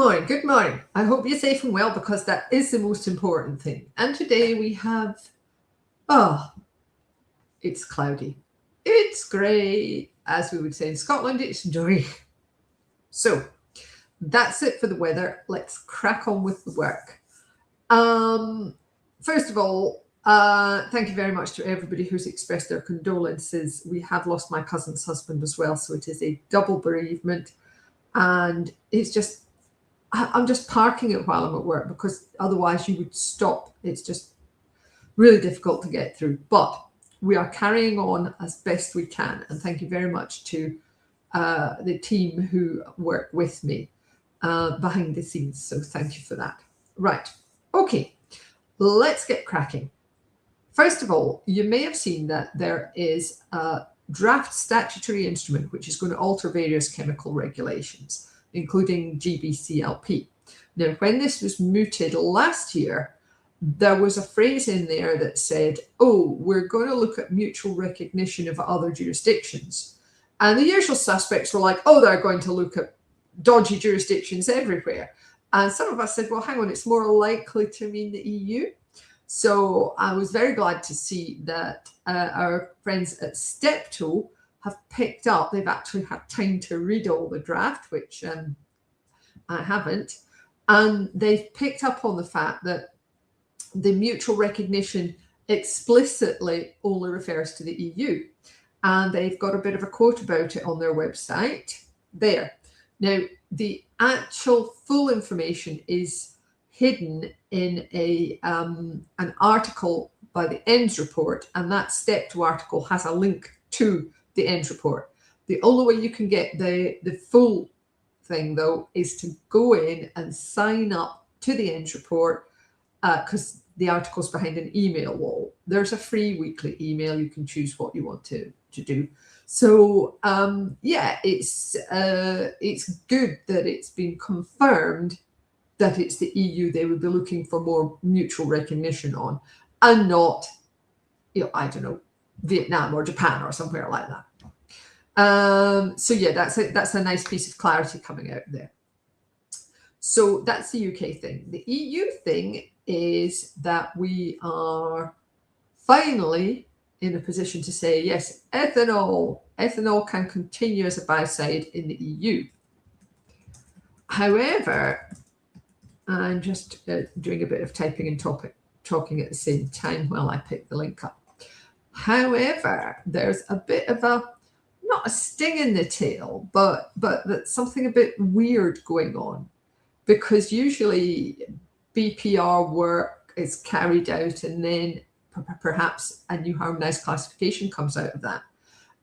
morning, good morning. I hope you're safe and well because that is the most important thing. And today we have, it's cloudy. It's grey. As we would say in Scotland, it's dreich. So that's it for the weather. Let's crack on with the work. First of all, thank you very much to everybody who's expressed their condolences. We have lost my cousin's husband as well, so it is a double bereavement. And it's just, I'm just parking it while I'm at work because otherwise you would stop. It's just really difficult to get through. But we are carrying on as best we can. And thank you very much to the team who work with me behind the scenes. So thank you for that. Right. Okay. Let's get cracking. First of all, you may have seen that there is a draft statutory instrument which is going to alter various chemical regulations, including GBCLP. Now, when this was mooted last year, there was a phrase in there that said, oh, we're going to look at mutual recognition of other jurisdictions. And the usual suspects were like, oh, they're going to look at dodgy jurisdictions everywhere. And some of us said, well, hang on, it's more likely to mean the EU. So I was very glad to see that our friends at Steptoe have picked up. They've actually had time to read all the draft, which I haven't. And they've picked up on the fact that the mutual recognition explicitly only refers to the EU. And they've got a bit of a quote about it on their website there. Now, the actual full information is hidden in an article by the ENDS report, and that Steptoe article has a link to the ENDS report. The only way you can get the full thing, though, is to go in and sign up to the ENDS report because the article's behind an email wall. There's a free weekly email. You can choose what you want to do. So, yeah, it's good that it's been confirmed that it's the EU they would be looking for more mutual recognition on, and not, I don't know, Vietnam or Japan or somewhere like that. So yeah, that's a nice piece of clarity coming out there. So that's the UK thing. The EU thing is that we are finally in a position to say, yes, ethanol can continue as a biocide in the EU. However, I'm just doing a bit of typing and talking at the same time while I pick the link up. However, there's a bit of not a sting in the tail, but that's something a bit weird going on, because usually BPR work is carried out and then perhaps a new harmonized classification comes out of that.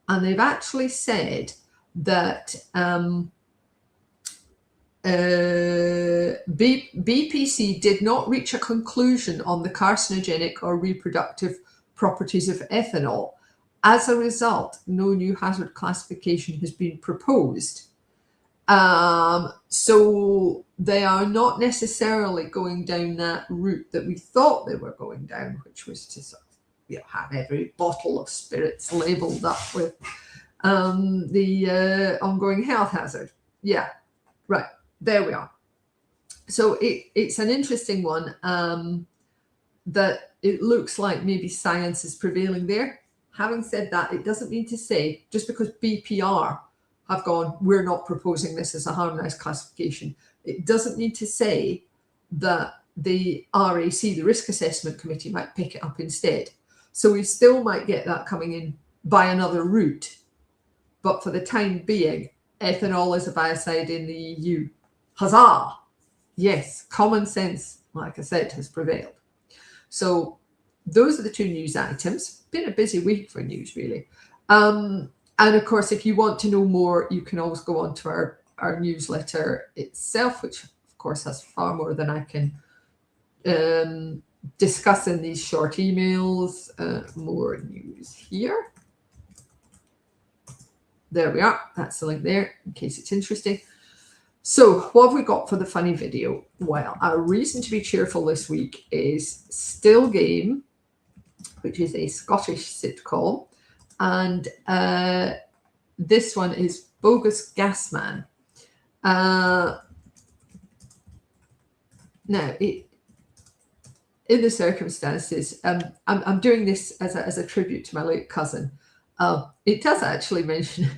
And they've actually said that BPC did not reach a conclusion on the carcinogenic or reproductive properties of ethanol. As a result, no new hazard classification has been proposed. So they are not necessarily going down that route that we thought they were going down, which was to sort of, have every bottle of spirits labelled up with the ongoing health hazard. Yeah, right. There we are. So it's an interesting one that it looks like maybe science is prevailing there. Having said that, it doesn't mean to say just because BPR have gone, we're not proposing this as a harmonized classification, it doesn't mean to say that the RAC, the Risk Assessment Committee, might pick it up instead. So we still might get that coming in by another route. But for the time being, ethanol is a biocide in the EU. Huzzah! Yes, common sense, like I said, has prevailed. So those are the two news items. Been a busy week for news, really. And of course, if you want to know more, you can always go on to our newsletter itself, which of course has far more than I can discuss in these short emails. More news here. There we are. That's the link there in case it's interesting. So what have we got for the funny video? Well, our reason to be cheerful this week is Still Game, which is a Scottish sitcom. And this one is Bogus Gasman. Now, in the circumstances, I'm doing this as a tribute to my late cousin. It does actually mention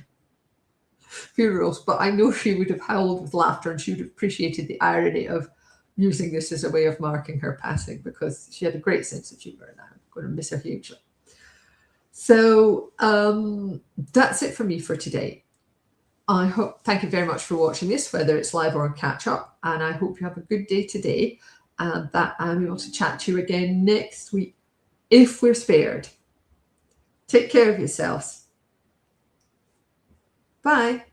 funerals, but I know she would have howled with laughter and she would have appreciated the irony of using this as a way of marking her passing, because she had a great sense of humor and I'm going to miss her hugely. So that's it for me for today. Thank you very much for watching this, whether it's live or catch up, and I hope you have a good day today and that I'm able to chat to you again next week if we're spared. Take care of yourselves. Bye.